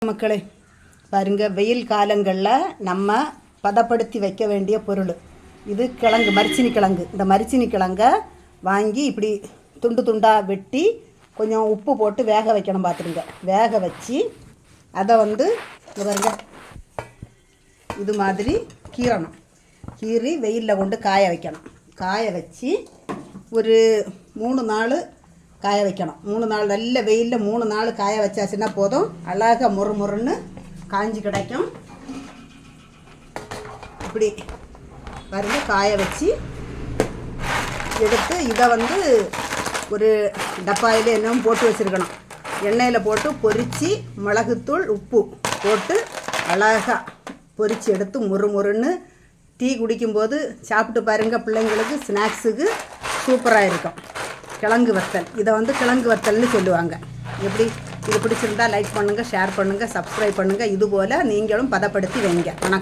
மக்களே பாருங்க, வெயில் காலங்களில் நம்ம பதப்படுத்தி வைக்க வேண்டிய பொருள் இது. கிழங்கு, மரிச்சினி கிழங்கு. இந்த மரிச்சினி கிழங்கை வாங்கி இப்படி துண்டு துண்டாக வெட்டி கொஞ்சம் உப்பு போட்டு வேக வைக்கணும். பார்த்துருங்க, வேக வச்சு அதை பாருங்க இது மாதிரி கீறணும். கீறி வெயிலில் கொண்டு காய வைக்கணும். காய வச்சு ஒரு 3 நாள் காய வைக்கணும். 3 நாள் நல்ல வெயிலில் 3 நாள் காய வச்சாச்சுன்னா போதும். அழகாக முறுன்னு காஞ்சி கிடைக்கும். இப்படி பாருங்க, காய வச்சு எடுத்து இதை ஒரு டப்பாயில் என்னவும் போட்டு வச்சுருக்கணும். எண்ணெயில் போட்டு பொரித்து மிளகுத்தூள் உப்பு போட்டு அழகாக பொரித்து எடுத்து முறுன்னு டீ குடிக்கும்போது சாப்பிட்டு பாருங்கள். பிள்ளைங்களுக்கு ஸ்நாக்ஸுக்கு சூப்பராக இருக்கும். கிழங்கு வத்தல். இதை கிழங்கு வத்தல்னு சொல்லுவாங்க. எப்படி இது பிடிச்சிருந்தா லைக் பண்ணுங்கள், ஷேர் பண்ணுங்கள், சப்ஸ்கிரைப் பண்ணுங்கள். இதுபோல் நீங்களும் பதப்படுத்தி வைங்க. வணக்கம்.